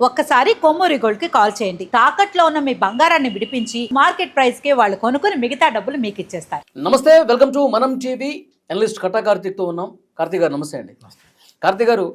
ఒక్కసారి కొమ్మూరి గోల్డ్ కి కాల్ చేయండి. తాకట్లో ఉన్న మీ బంగారాన్ని విడిపించి మార్కెట్ ప్రైస్ కి వాళ్ళు కొనుక్కుని మిగతా డబ్బులు మీకు ఇచ్చేస్తారు. నమస్తే, వెల్కమ్ టు మనం టీవీ. అనలిస్ట్ కట్టా కార్తీక్తో ఉన్నాం. కార్తీక్ గారు నమస్తే అండి. కార్తీక్ గారు,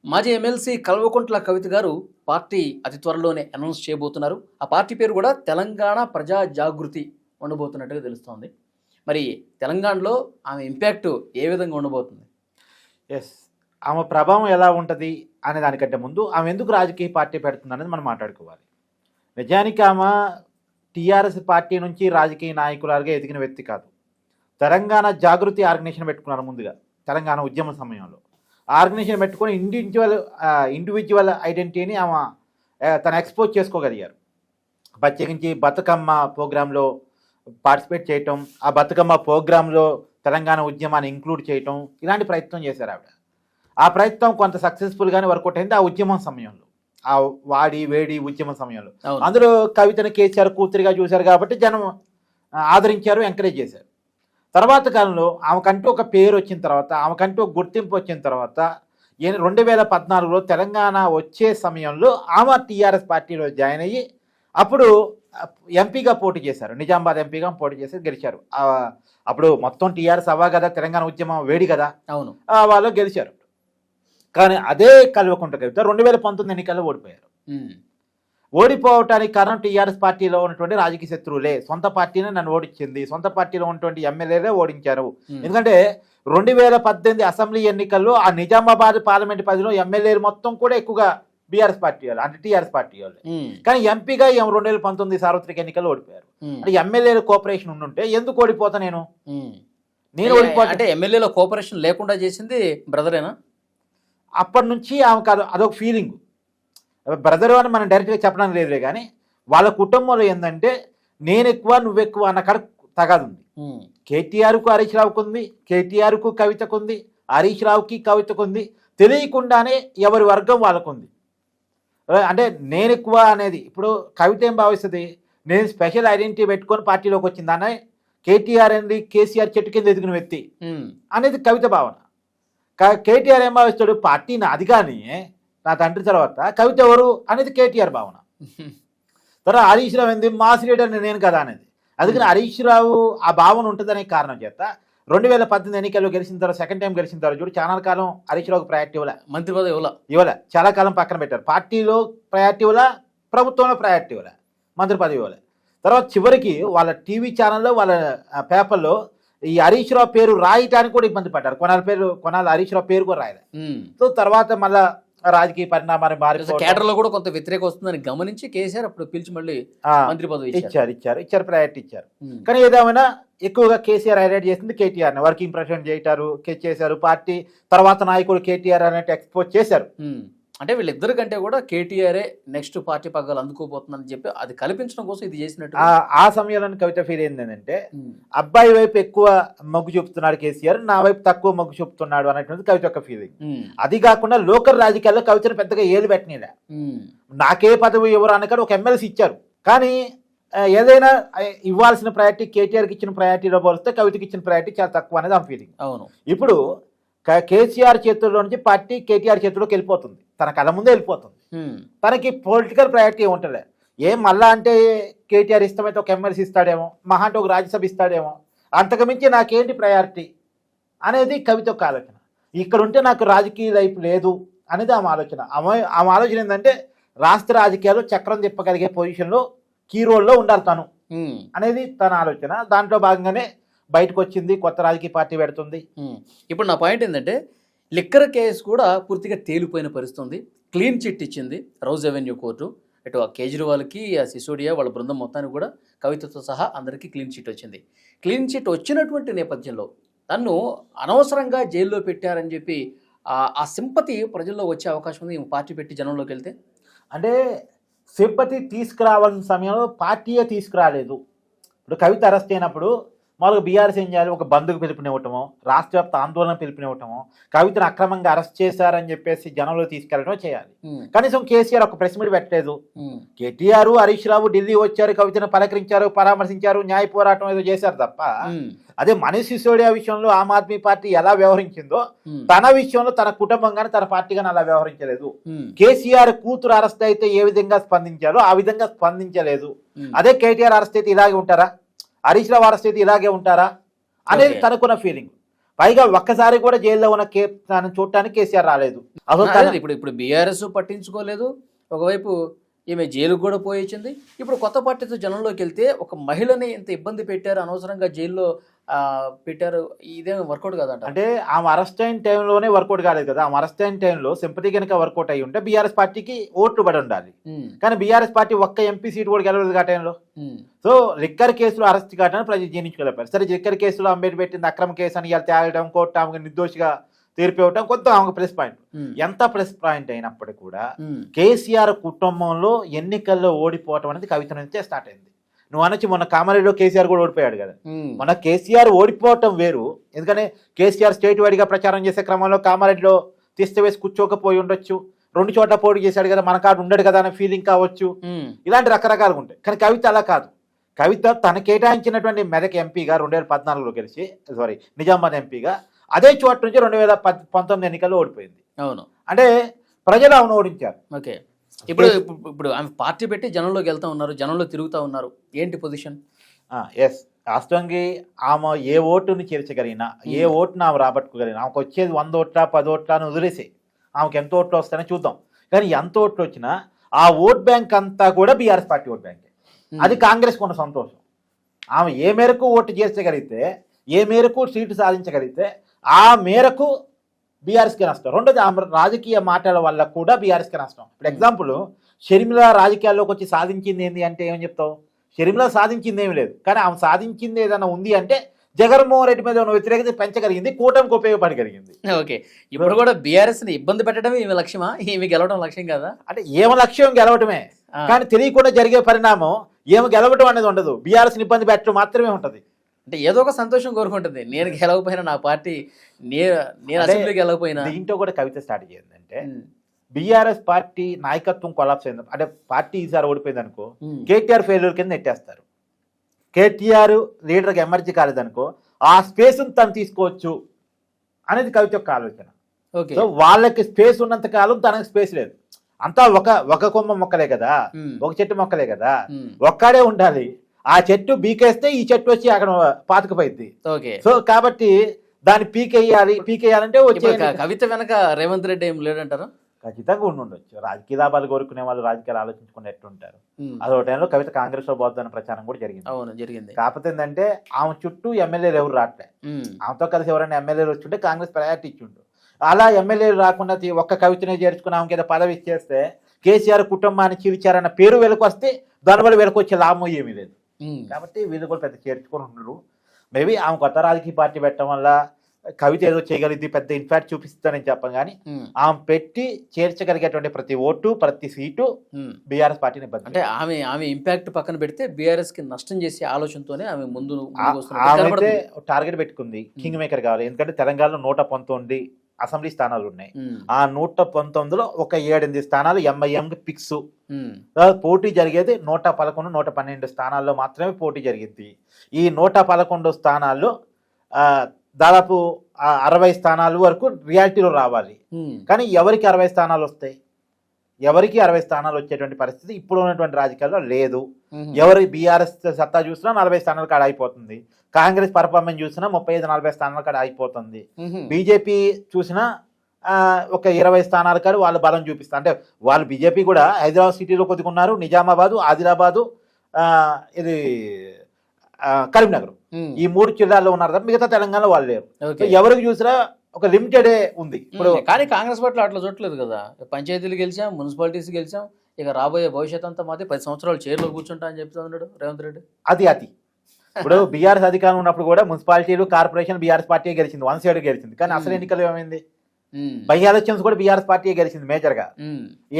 మాజీ ఎమ్మెల్సీ కల్వకుంట్ల కవిత గారు పార్టీ అతి త్వరలోనే అనౌన్స్ చేయబోతున్నారు. ఆ పార్టీ పేరు కూడా తెలంగాణ ప్రజా జాగృతి ఉండబోతున్నట్టుగా తెలుస్తోంది. మరి తెలంగాణలో ఆమె ఇంపాక్ట్ ఏ విధంగా ఉండబోతుంది? ఆమె ప్రభావం ఎలా ఉంటుంది అనే దానికంటే ముందు ఆమె ఎందుకు రాజకీయ పార్టీ పెడుతుంది అనేది మనం మాట్లాడుకోవాలి. నిజానికి ఆమె టీఆర్ఎస్ పార్టీ నుంచి రాజకీయ నాయకులుగా ఎదిగిన వ్యక్తి కాదు. తెలంగాణ జాగృతి ఆర్గనైజేషన్ పెట్టుకున్నారు ముందుగా. తెలంగాణ ఉద్యమ సమయంలో ఆర్గనైజేషన్ పెట్టుకొని ఇండివిజువల్ ఐడెంటిటీని ఆమె తను ఎక్స్పోజ్ చేసుకోగలిగారు. ప్రత్యేకించి బతుకమ్మ ప్రోగ్రాంలో పార్టిసిపేట్ చేయటం, ఆ బతుకమ్మ ప్రోగ్రాంలో తెలంగాణ ఉద్యమాన్ని ఇంక్లూడ్ చేయటం, ఇలాంటి ప్రయత్నం చేశారు ఆవిడ. ఆ ప్రయత్నం కొంత సక్సెస్ఫుల్గానే వర్కౌట్ అయింది ఆ ఉద్యమం సమయంలో, ఆ వాడి వేడి ఉద్యమం సమయంలో. అందులో కవితను కేసీఆర్ కూతురిగా చూశారు కాబట్టి జనం ఆదరించారు, ఎంకరేజ్ చేశారు. తర్వాత కాలంలో ఆమెకంటూ ఒక పేరు వచ్చిన తర్వాత, ఆమెకంటూ ఒక గుర్తింపు వచ్చిన తర్వాత 2014లో తెలంగాణ వచ్చే సమయంలో ఆమె టీఆర్ఎస్ పార్టీలో జాయిన్ అయ్యి అప్పుడు ఎంపీగా పోటీ చేశారు. నిజామాబాద్ ఎంపీగా పోటీ చేసి గెలిచారు. అప్పుడు మొత్తం టీఆర్ఎస్ అవ్వా కదా, తెలంగాణ ఉద్యమం వేడి కదా, అవును, వాళ్ళు గెలిచారు. కానీ అదే కల్వకుంట్ల కవిత 2019 ఎన్నికల్లో ఓడిపోయారు. ఓడిపోవటానికి కారణం టీఆర్ఎస్ పార్టీలో ఉన్నటువంటి రాజకీయ శత్రువులే. సొంత పార్టీనే నన్ను ఓడించింది, సొంత పార్టీలో ఉన్నటువంటి ఎమ్మెల్యేలే ఓడించారు. ఎందుకంటే 2018 అసెంబ్లీ ఎన్నికల్లో ఆ నిజామాబాద్ పార్లమెంట్ పరిధిలో ఎమ్మెల్యేలు మొత్తం కూడా ఎక్కువగా బీఆర్ఎస్ పార్టీ వాళ్ళు, అంటే టీఆర్ఎస్ పార్టీ వాళ్ళు. కానీ ఎంపీగా 2019 సార్వత్రిక ఎన్నికల్లో ఓడిపోయారు. అంటే ఎమ్మెల్యేల కోఆపరేషన్ ఉండుంటే ఎందుకు ఓడిపోతా నేను ఓడిపోతా అంటే ఎమ్మెల్యేల కోఆపరేషన్ లేకుండా చేసింది బ్రదరేనా? అప్పటి నుంచి ఆమెకు అదొక ఫీలింగ్. బ్రదరు అని మనం డైరెక్ట్గా చెప్పడం లేదులే, కానీ వాళ్ళ కుటుంబంలో ఏంటంటే నేను ఎక్కువ నువ్వెక్కువ అన్న కాడ తగాదు ఉంది. కేటీఆర్కు హరీష్ రావుకు ఉంది, కేటీఆర్కు కవితకు ఉంది, హరీష్ రావుకి కవితకు ఉంది. తెలియకుండానే ఎవరి వర్గం వాళ్ళకు ఉంది. అంటే నేను ఎక్కువ అనేది, ఇప్పుడు కవిత ఏం భావిస్తుంది, నేను స్పెషల్ ఐడెంటిటీ పెట్టుకొని పార్టీలోకి వచ్చిందానే కేటీఆర్ అనేది కేసీఆర్ చెట్టు కింద ఎదిగిన వ్యక్తి అనేది కవిత భావన. కేటీఆర్ ఏం భావిస్తాడు, పార్టీ నాది కానీ నా తండ్రి తర్వాత కవిత ఎవరు అనేది కేటీఆర్ భావన. తర్వాత హరీష్ రావు ఏంది, మాస్ లీడర్ నేను కదా అనేది. అందుకని హరీష్ రావు ఆ భావన ఉంటుందనే కారణం చేత 2018 ఎన్నికల్లో గెలిచిన తర్వాత, సెకండ్ టైం గెలిచిన తర్వాత చూడు, చాలా కాలం హరీష్ రావుకి ప్రయారిటీ మంత్రి పదవి ఇవ్వలే, చాలా కాలం పక్కన పెట్టారు. పార్టీలో ప్రయారిటీ ఇవ్వలే, ప్రభుత్వంలో ప్రయారిటీ ఇవ్వలే, మంత్రి పదవి ఇవ్వలే. తర్వాత చివరికి వాళ్ళ టీవీ ఛానల్లో, వాళ్ళ పేపర్లో ఈ హరీష్ రావు పేరు రాయటానికి కూడా ఇబ్బంది పడ్డారు. కొనాలి హరీష్ రావు పేరు కూడా రాయలే. సో తర్వాత మళ్ళా రాజకీయ పరిణామాన్ని కేడర్లో కూడా కొంత వ్యతిరేకం వస్తుందని గమనించి కేసీఆర్ అప్పుడు పిలిచి మళ్ళీ మంత్రి పదవి ఇచ్చారు, ప్రయారిటీ ఇచ్చారు. కానీ ఏదేమైనా ఎక్కువగా కేసీఆర్ హైలైట్ చేసింది కేటీఆర్ వర్కింగ్ ప్రెసిడెంట్ చేశారు. పార్టీ తర్వాత నాయకుడు కేటీఆర్ అనేది ఎక్స్పోజ్ చేశారు. అంటే వీళ్ళిద్దరి కంటే కూడా కేటీఆర్ఏ నెక్స్ట్ పార్టీ పగ్గాలు అందుకోబోతుందని చెప్పి అది కల్పించడం కోసం ఇది చేసినట్టు. ఆ సమయంలో కవిత ఫీల్ ఏంటంటే అబ్బాయి వైపు ఎక్కువ మొగ్గు చూపుతున్నాడు కేసీఆర్, నా వైపు తక్కువ మొగ్గు చూపుతున్నాడు అనేటువంటిది కవిత యొక్క ఫీలింగ్. అది కాకుండా లోకల్ రాజకీయాల్లో కవితను పెద్దగా ఏలు పెట్టినలే. నాకే పదవి ఎవరు అన్నకాడు ఒక ఎమ్మెల్సీ ఇచ్చారు, కానీ ఏదైనా ఇవ్వాల్సిన ప్రయారిటీ కేటీఆర్కి ఇచ్చిన ప్రయారిటీలో పోలిస్తే కవితకి ఇచ్చిన ప్రయారిటీ చాలా తక్కువ అనేది ఆ ఫీలింగ్. అవును, ఇప్పుడు కేసీఆర్ చేతుల్లో నుంచి పార్టీ కేటీఆర్ చేతుల్లోకి వెళ్ళిపోతుంది, తన కళ్ళ ముందే వెళ్ళిపోతుంది. తనకి పొలిటికల్ ప్రయారిటీ ఉంటుంది. మళ్ళా అంటే కేటీఆర్ ఇష్టమైతే ఒక ఎమ్మెల్సీ ఇస్తాడేమో, మహా అంటే ఒక రాజ్యసభ ఇస్తాడేమో, అంతకుమించి నాకేంటి ప్రయారిటీ అనేది కవిత ఒక ఆలోచన. ఇక్కడ ఉంటే నాకు రాజకీయ లైఫ్ లేదు అనేది ఆమె ఆలోచన. ఆమె ఆలోచన ఏంటంటే రాష్ట్ర రాజకీయాల్లో చక్రం తిప్పగలిగే పొజిషన్లో, కీ రోల్లో ఉండాలి తను అనేది తన ఆలోచన. దాంట్లో భాగంగానే బయటకు వచ్చింది, కొత్త రాజకీయ పార్టీ పెడుతుంది. ఇప్పుడు నా పాయింట్ ఏంటంటే లిక్కర్ కేసు కూడా పూర్తిగా తేలిపోయిన పరిస్థితుంది. క్లీన్ చిట్ ఇచ్చింది రౌజ్ అవెన్యూ కోర్టు. ఇటు ఆ కేజ్రీవాల్కి, ఆ సిసోడియా వాళ్ళ బృందం మొత్తానికి కూడా కవితతో సహా అందరికీ క్లీన్ చిట్ వచ్చింది. క్లీన్ చిట్ వచ్చినటువంటి నేపథ్యంలో తన్ను అనవసరంగా జైల్లో పెట్టారని చెప్పి ఆ సింపతి ప్రజల్లో వచ్చే అవకాశం ఉంది పార్టీ పెట్టి జనంలోకి వెళ్తే. అంటే సింపతి తీసుకురావాల్సిన సమయంలో పార్టీయే తీసుకురాలేదు. ఇప్పుడు కవిత అరెస్ట్ అయినప్పుడు మామూలుగా బీఆర్ఎస్ ఏం చేయాలి, ఒక బంద్కు పిలుపునివ్వటమో, రాష్ట్ర వ్యాప్త ఆందోళన పిలుపునివ్వటమో, కవితను అక్రమంగా అరెస్ట్ చేశారని చెప్పేసి జనంలో తీసుకెళ్లడమో చేయాలి. కనీసం కేసీఆర్ ఒక ప్రెస్ మీట్ పెట్టలేదు. కేటీఆర్, హరీష్ రావు ఢిల్లీ వచ్చారు, కవితను పలకరించారు, పరామర్శించారు, న్యాయ పోరాటం ఏదో చేశారు తప్ప అదే మనీష్ సిసోడియా విషయంలో ఆమ్ ఆద్మీ పార్టీ ఎలా వ్యవహరించిందో తన విషయంలో తన కుటుంబం కానీ తన పార్టీ కానీ అలా వ్యవహరించలేదు. కేసీఆర్ కూతురు అరెస్ట్ అయితే ఏ విధంగా స్పందించారో ఆ విధంగా స్పందించలేదు. అదే కేటీఆర్ అరెస్ట్ అయితే ఇలాగే ఉంటారా, హరీష్ రావు అరెస్ట్ అయితే ఇలాగే ఉంటారా అనేది తనకున్న ఫీలింగ్. పైగా ఒక్కసారి కూడా జైల్లో ఉన్న చూడటానికి కేసీఆర్ రాలేదు. అసలు ఇప్పుడు బీఆర్ఎస్ పట్టించుకోలేదు, ఒకవైపు ఈమె జైలుకు కూడా పోయించింది. ఇప్పుడు కొత్త పార్టీతో జనంలోకి వెళ్తే ఒక మహిళని ఇంత ఇబ్బంది పెట్టారు, అనవసరంగా జైల్లో పెట్టారు, ఇదేమో వర్కౌట్ కాదంట. అంటే ఆమె అరెస్ట్ అయిన టైంలోనే వర్కౌట్ కాలేదు కదా. ఆమె అరెస్ట్ అయిన టైంలో సింపతి కనుక వర్కౌట్ అయ్యి ఉంటే బీఆర్ఎస్ పార్టీకి ఓట్లు పడి ఉండాలి. కానీ బీఆర్ఎస్ పార్టీ ఒక్క ఎంపీ సీట్ కూడా గెలవలేదు ఆ టైంలో. సో లిక్కర్ కేసులో అరెస్ట్ కావడానికి ప్రజలు జీర్ణించుకోలేపారు. సరే, లిక్కర్ కేసులో అంబేద్కర్ పెట్టింది అక్రమ కేసు అని ఇలా తేలడం, కోర్టు ఆమెకు నిర్దోషిగా తీర్పు ఇవ్వటం కొంత ఆమెకు ప్లస్ పాయింట్. ఎంత ప్లస్ పాయింట్ అయినప్పటికీ కూడా కేసీఆర్ కుటుంబంలో ఎన్నికల్లో ఓడిపోవటం అనేది కవిత నుంచే స్టార్ట్ అయింది. నువ్వు అనొచ్చు మొన్న కామారెడ్డిలో కేసీఆర్ కూడా ఓడిపోయాడు కదా. మొన్న కేసీఆర్ ఓడిపోవటం వేరు, ఎందుకంటే కేసీఆర్ స్టేట్ వైడ్గా ప్రచారం చేసే క్రమంలో కామారెడ్డిలో తీస్తవేసి కూర్చోకపోయి ఉండొచ్చు, 2 చోట్ల పోటీ చేశాడు కదా, మన కాడు ఉండడు కదా అనే ఫీలింగ్ కావచ్చు, ఇలాంటి రకరకాలుగా ఉంటాయి. కానీ కవిత అలా కాదు. కవిత తన కేటాయించినటువంటి మెదక్ ఎంపీగా 2014లో గెలిచి నిజామాబాద్ ఎంపీగా అదే చోట నుంచి 2019 ఎన్నికల్లో ఓడిపోయింది. అవును, అంటే ప్రజలు ఆమెను ఓడించారు. ఓకే, ఇప్పుడు ఆమె పార్టీ పెట్టి జనంలోకి వెళ్తా ఉన్నారు, జనంలో తిరుగుతూ ఉన్నారు, ఏంటి పొజిషన్? ఎస్, వాస్తవంగా ఆమె ఏ ఓటుని చేర్చగలిగినా, ఏ ఓటును ఆమె రాబట్టుకోగలిగినా, ఆమెకు వచ్చేది 100 ఓట్ల 10 ఓట్ల అని వదిలేసి ఆమెకు ఎంత ఓట్లు వస్తాయని చూద్దాం. కానీ ఎంత ఓట్లు వచ్చినా ఆ ఓట్ బ్యాంక్ అంతా కూడా బీఆర్ఎస్ పార్టీ ఓట్ బ్యాంకే. అది కాంగ్రెస్ ఉన్న సంతోషం. ఆమె ఏ మేరకు ఓటు చేర్చగలిగితే, ఏ మేరకు సీటు సాధించగలిగితే ఆ మేరకు బీఆర్ఎస్కి నష్టం. రెండోది ఆమె రాజకీయ మాటల వల్ల కూడా బీఆర్ఎస్కి నష్టం. ఇప్పుడు ఎగ్జాంపుల్, షర్మిల రాజకీయాల్లోకి వచ్చి సాధించింది ఏంటి అంటే ఏమని చెప్తావు? షర్మిల సాధించింది ఏమి లేదు. కానీ ఆమె సాధించింది ఏదైనా ఉంది అంటే జగన్మోహన్ రెడ్డి మీద ఉన్న వ్యతిరేకత పెంచగలిగింది, కూటమికి ఉపయోగపడగలిగింది. ఓకే, ఇప్పుడు కూడా బీఆర్ఎస్ ని ఇబ్బంది పెట్టడం ఈమె లక్ష్యమా? ఈమె గెలవడం లక్ష్యం కదా? అంటే ఏమ లక్ష్యం గెలవటమే, కానీ తెలియకుండా జరిగే పరిణామం ఏమి గెలవటం అనేది ఉండదు. బీఆర్ఎస్ని ఇబ్బంది పెట్టడం మాత్రమే ఉంటుంది. అంటే ఏదో ఒక సంతోషం కోరుకుంటుంది, నేను గెలవకపోయినా నా పార్టీ, నేను అసెంబ్లీకి గెలవకపోయినా. దీంట్లో కూడా కవిత స్టార్ట్ చేయండి. బీఆర్ఎస్ పార్టీ నాయకత్వం కొలాప్స్ అయింది అంటే, పార్టీ ఈసారి ఓడిపోయింది అనుకో, కేటీఆర్ ఫెయిల్యూర్ కింద నెట్టేస్తారు. కేటీఆర్ లీడర్కి ఎమర్జీ కాలేదనుకో, ఆ స్పేస్ను తను తీసుకోవచ్చు అనేది కవిత యొక్క ఆలోచన. సో వాళ్ళకి స్పేస్ ఉన్నంత కాలం తనకి స్పేస్ లేదు. అంతా ఒక కొమ్మ మొక్కలే కదా, ఒక చెట్టు మొక్కలే కదా, ఒక్కడే ఉండాలి. ఆ చెట్టు బీకేస్తే ఈ చెట్టు వచ్చి అక్కడ పాతుకుపోయింది. సో కాబట్టి దాన్ని పీకేయాలంటే వచ్చే. కవిత వెనక రేవంత్ రెడ్డి ఏం లేడంటారు? ఖచ్చితంగా ఉండొచ్చు. రాజకీయ లాభాలు కోరుకునే వాళ్ళు రాజకీయాలు ఆలోచించుకుని ఎట్టుంటారు. అదో టైంలో కవిత కాంగ్రెస్ లో పోతుందన్న ప్రచారం కూడా జరిగింది. అవును, జరిగింది. కాకపోతే ఏంటంటే ఆమె చుట్టూ ఎమ్మెల్యేలు ఎవరు రావట్లే. ఆమెతో కలిసి ఎవరైనా ఎమ్మెల్యేలు వచ్చుంటే కాంగ్రెస్ ప్రయారిటీ ఇచ్చిండు. అలా ఎమ్మెల్యేలు రాకుండా ఒక్క కవితనే చేర్చుకుని ఆమెకి ఏదో పదవి ఇచ్చేస్తే కేసీఆర్ కుటుంబాన్ని చీల్చారన్న పేరు వెలుకు వస్తే దానివల్ల వెలుకు వచ్చే లాభం ఏమీ లేదు. కాబట్టి వీళ్ళు కూడా పెద్ద చేర్చుకొని ఉండరు. మేబీ ఆమె కొత్త రాజకీయ పార్టీ పెట్టడం వల్ల కవిత ఏదో చేయగలిగింది, పెద్ద ఇన్ఫాక్ట్ చూపిస్తానని చెప్పాం. కానీ ఆమె పెట్టి చేర్చగలిగేటువంటి ప్రతి ఓటు, ప్రతి సీటు బీఆర్ఎస్ పార్టీని ఇబ్బంది. అంటే ఆమె ఇంపాక్ట్ పక్కన పెడితే బీఆర్ఎస్ కి నష్టం చేసే ఆలోచనతోనే ఆమె ముందు టార్గెట్ పెట్టుకుంది. కింగ్ మేకర్ కావాలి. ఎందుకంటే తెలంగాణలో 119 అసెంబ్లీ స్థానాలు ఉన్నాయి. ఆ 119లో ఒక 7-8 స్థానాలు ఎంఐఎంకి ఫిక్స్. పోటీ జరిగేది 111, 112 స్థానాల్లో మాత్రమే పోటీ జరిగింది. ఈ 111 స్థానాల్లో దాదాపు 60 స్థానాల వరకు రియాలిటీలో రావాలి. కానీ ఎవరికి 60 స్థానాలు వస్తాయి? ఎవరికి 60 స్థానాలు వచ్చేటువంటి పరిస్థితి ఇప్పుడు ఉన్నటువంటి రాజకీయాల్లో లేదు. ఎవరి బీఆర్ఎస్ సత్తా చూసినా 40 స్థానాల కాడ అయిపోతుంది. కాంగ్రెస్ పర్ఫార్మెన్స్ చూసినా 35-40 స్థానాల కాడ అయిపోతుంది. బీజేపీ చూసినా ఒక 20 స్థానాల కాడ వాళ్ళు బలం చూపిస్తారు. అంటే వాళ్ళు బీజేపీ కూడా హైదరాబాద్ సిటీలో కొద్దిగా ఉన్నారు, నిజామాబాదు, ఆదిలాబాదు, ఇది కరీంనగర్, ఈ 3 జిల్లాల్లో ఉన్నారు తప్ప మిగతా తెలంగాణలో వాళ్ళు లేరు. ఎవరికి చూసినా ఒక లిమిటెడే ఉంది ఇప్పుడు. కానీ కాంగ్రెస్ పార్టీ అట్లా చూడలేదు కదా. పంచాయతీలు గెలిచాం, మున్సిపాలిటీస్ గెలిచాం, ఇక రాబోయే భవిష్యత్ అంతా మాది 10 సంవత్సరాలు చైర్లో కూర్చుంటా అని చెప్తా ఉన్నాడు రేవంత్ రెడ్డి. అది ఇప్పుడు బీఆర్ఎస్ అధికారం ఉన్నప్పుడు కూడా మున్సిపాలిటీలు, కార్పొరేషన్ బీఆర్ఎస్ పార్టీ గెలిచింది, 1 సైడ్ గెలిచింది. కానీ అసలు ఎన్నికలు ఏమైంది? బై ఎలక్షన్స్ కూడా బీఆర్ఎస్ పార్టీ గెలిచింది మేజర్ గా.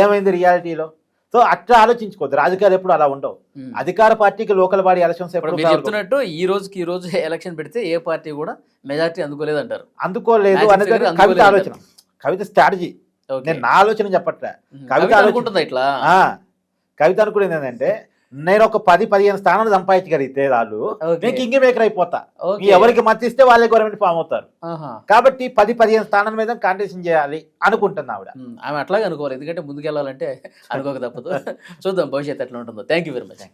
ఏమైంది రియాలిటీలో? సో అట్లా ఆలోచించుకోవద్దు, రాజకీయాలు ఎప్పుడు అలా ఉండవు. అధికార పార్టీకి లోకల్ బాడీ ఎలక్షన్స్ ఇప్పుడు ఎప్పుడు మీరు చెప్తున్నట్టు ఈ రోజు ఎలక్షన్ పెడితే ఏ పార్టీ కూడా మెజారిటీ అందుకోలేదు అంటారు. అందుకోలేదు Magic అనేది figure కవిత అందుకోలేదు ఆలోచన, కవిత స్ట్రాటజీ. Okay. నేను నా ఆలోచన చెప్పట్లే, కవిత కవిత ఆలోచన. అనుకుంటుందా ఇట్లా? కవిత అనుకునేది ఏంటంటే నేను ఒక 10-15 స్థానాలు సంపాదించగలిగితే వాళ్ళు Okay. నేను కింగ్ మేకర్ అయిపోతా. Okay. ఎవరికి మద్దతు ఇస్తే వాళ్ళే గవర్నమెంట్ ఫామ్ అవుతారు. ఆహా. కాబట్టి 10-15 స్థానాల మీద కాంటెస్టింగ్ చేయాలి అనుకుంటుంది ఆవిడ. ఆమె అట్లాగే అనుకోవాలి, ఎందుకంటే ముందుకెళ్ళాలంటే అనుకోక తప్పదు. చూద్దాం భవిష్యత్తు ఎట్లా ఉంటుందో. Thank you very much.